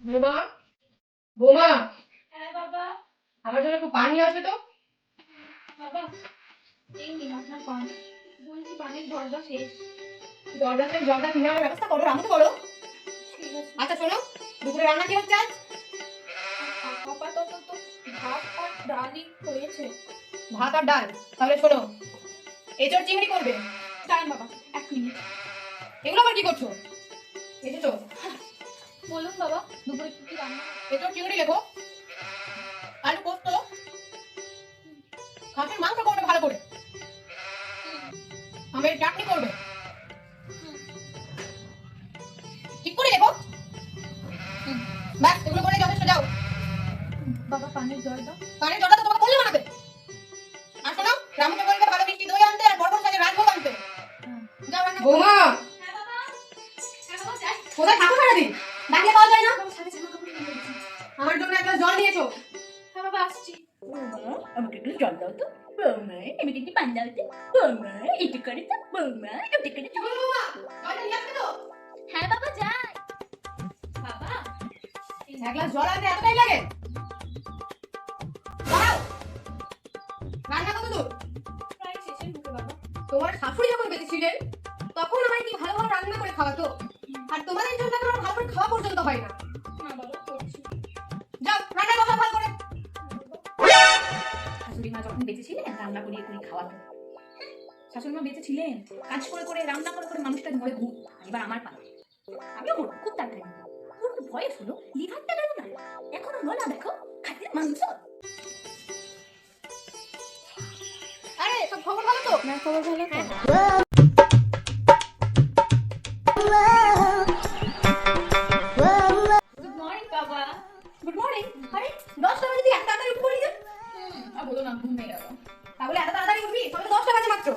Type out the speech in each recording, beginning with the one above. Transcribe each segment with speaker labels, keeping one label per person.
Speaker 1: বোমা, বোমা,
Speaker 2: হ্যাঁ বাবা।
Speaker 1: আমার জন্য একটু পানি আসবে তো।
Speaker 2: বাবা, এই নিন আপনার পানি। বলছি পানির দরজা শেষ।
Speaker 1: দরজাতে জলটা কিনে আনার ব্যবস্থা করো, রান্না করো।
Speaker 2: ঠিক আছে।
Speaker 1: আচ্ছা শোনো, দুপুরে রান্না কি হচ্ছে আজ?
Speaker 2: আপাতত তো ভাত আর ডালই হয়েছে।
Speaker 1: ভাত আর ডাল। তাহলে শোনো, এঁচড় চিংড়ি করবে।
Speaker 2: দাঁড়ান বাবা, 1 মিনিট।
Speaker 1: এগুলো আবার কি করছো? এসেছো?
Speaker 2: বলুন বাবা, দুপুরে কি কি রান্না?
Speaker 1: এঁচড় চিংড়ি লেখো, আলু পোস্ত, খাসির মাংস করবে ভালো করে, আমের চাটনি করবে। ঠিক করে লেখো। ব্যাস, এগুলো করে যথেষ্ট, যাও।
Speaker 2: বাবা পানির জল দাও।
Speaker 1: পানির জলটা তো তোমাকে বললে বানাতে। আর শোনো, রামুকে বলবে ভালো মিষ্টি দই আনতে আর বড় বড় সাইজের রাজভোগ আনতে। যাও রান্না করো। বৌমা,
Speaker 2: হ্যাঁ বাবা। হ্যাঁ বাবা, যাই।
Speaker 1: কোথায় থাকো সারাদিন? ডাকলে পাওয়া যায় না?
Speaker 2: বাবা সাথে জামা কাপড় নিয়ে গেছি।
Speaker 1: আমার জন্য এক গ্লাস জল নিয়েছো।
Speaker 2: হ্যাঁ বাবা, আসছি। বৌমা, আমাকে একটু জল দাও তো। বৌমা, আমাকে একটু পানি দাও তো। বৌমা, একটু করে তো। বৌমা, একটু করে তো।
Speaker 1: বৌমা, জলটা নিয়ে আসবে তো?
Speaker 2: হ্যাঁ বাবা, যাই। বাবা,
Speaker 1: এক গ্লাস জল আনতে এতটাই লাগে? দাঁড়াও। রান্না কত দূর?
Speaker 2: প্রায় শেষের মুখে বাবা।
Speaker 1: তোমার শাশুড়ি যখন বেঁচে ছিলেন তখন আমায় কি ভালো ভালো রান্না করে খাওয়াতো, আর তোমাদের জন্য এখন আমার ভালো করে খাওয়া পর্যন্ত হয় না।
Speaker 2: না বাবা, করছি।
Speaker 1: যাও রান্না কথা ভালো করে।
Speaker 3: শাশুড়ি মা যখন বেঁচে ছিলেন রান্না করিয়ে করে খাওয়াতো। শাশুড়ি মা বেঁচে ছিলেন, কাজ করে করে রান্না করে করে মানুষটা মরে ঘুম। এবার আমার পালা, আমিও মরবো খুব তাড়াতাড়ি। ওর তো বয়স হলো, লিভারটা গেল না, এখনো গলা দেখো, খাদ্যের মাংস।
Speaker 1: আরে সব খবর ভালো তো?
Speaker 2: না, খবর ভালো তো? গুড মর্নিং বাবা।
Speaker 1: Good morning. আরে 10টা বাজে তুই এত তাড়াতাড়ি উঠে পড়লি যে?
Speaker 2: আর বলো না, ঘুম পেয়ে গেল।
Speaker 1: তাহলে এত তাড়াতাড়ি উঠবি? সবে তো 10টা বাজে মাত্র।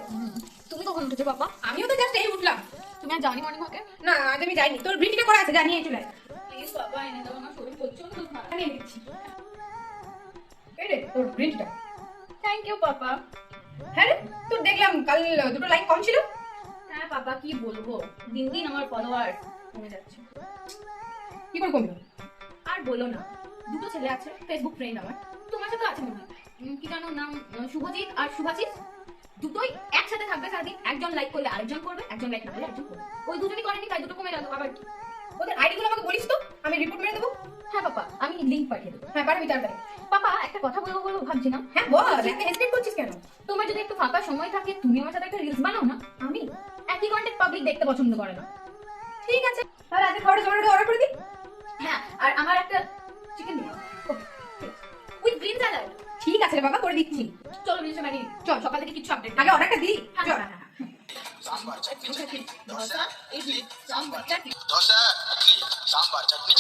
Speaker 2: তুমি কখন উঠেছো বাবা?
Speaker 1: আমিও তো জাস্ট এই উঠলাম।
Speaker 2: তুমি আর যাওনি মর্নিং ওয়াকে?
Speaker 1: না আজ আমি যাইনি, তোর ব্রিটিটা করা আছে, জানিয়ে চলে আয়।
Speaker 2: প্লিজ বাবা, এনে দাও, আমার শরীর প্রচন্ড খারাপ।
Speaker 1: আমি এনে দিচ্ছি। এই রে তোর ব্রিটিটা।
Speaker 2: থ্যাংক ইউ বাবা।
Speaker 1: হ্যাঁ রে, তোর দেখলাম কাল দুটো লাইক কম ছিল।
Speaker 2: হ্যাঁ বাবা, কি বলবো, দিন দিন আমার ফলোয়ার কমে যাচ্ছে।
Speaker 1: কি করে কমলো?
Speaker 2: আর বলো না, দুটো ছেলে আছে ফেসবুক ফ্রেন্ড আমার, তোমার সাথে আছে মনে হয়। কি জানো নাম, শুভজিৎ আর শুভাশিস। দুটোই একসাথে থাকবে সারাদিন, একজন লাইক করলে আরেকজন করবে, একজন লাইক না করলে একজন করবে। ওই দুজনই করেনি, তাই দুটো কমে গেল। আবার কি?
Speaker 1: ওদের আইডিগুলো আমাকে বলিস তো, আমি রিপোর্ট মেরে দেবো।
Speaker 2: হ্যাঁ বাবা, আমি লিংক পাঠিয়ে দেবো।
Speaker 1: হ্যাঁ পারবি তাড়াতাড়ি।
Speaker 2: পাপা, একটা কথা বলবো বলবো ভাবছিলাম।
Speaker 1: হ্যাঁ বল, এত হেজিটেট করছিস কেন?
Speaker 2: তোমার যদি একটু ফাঁকা সময় থাকে, তুমি আমার সাথে একটা রিলস বানাও না। আমি একই কন্টেন্ট পাবলিক দেখতে পছন্দ করে না।
Speaker 1: ঠিক আছে, তাহলে আজকে খাবারের জোম্যাটো অর্ডার করে দিই।
Speaker 2: হ্যাঁ, আর আমার একটা chicken biryani with green salad.
Speaker 1: ঠিক আছে রে বাবা, করে দিচ্ছি।
Speaker 2: চলো জিনিসটা বানিয়ে নিই।
Speaker 1: চল
Speaker 2: সকাল থেকে কিছু আপডেট
Speaker 1: আগে অর্ডারটা দিই।
Speaker 2: হ্যাঁ
Speaker 1: চল।
Speaker 2: হ্যাঁ হ্যাঁ হ্যাঁ।
Speaker 4: सांबार चटनी
Speaker 2: ধোসা, ইডলি, সাম্বার, চাটনি।
Speaker 4: डोसा इडली सांबार चटनी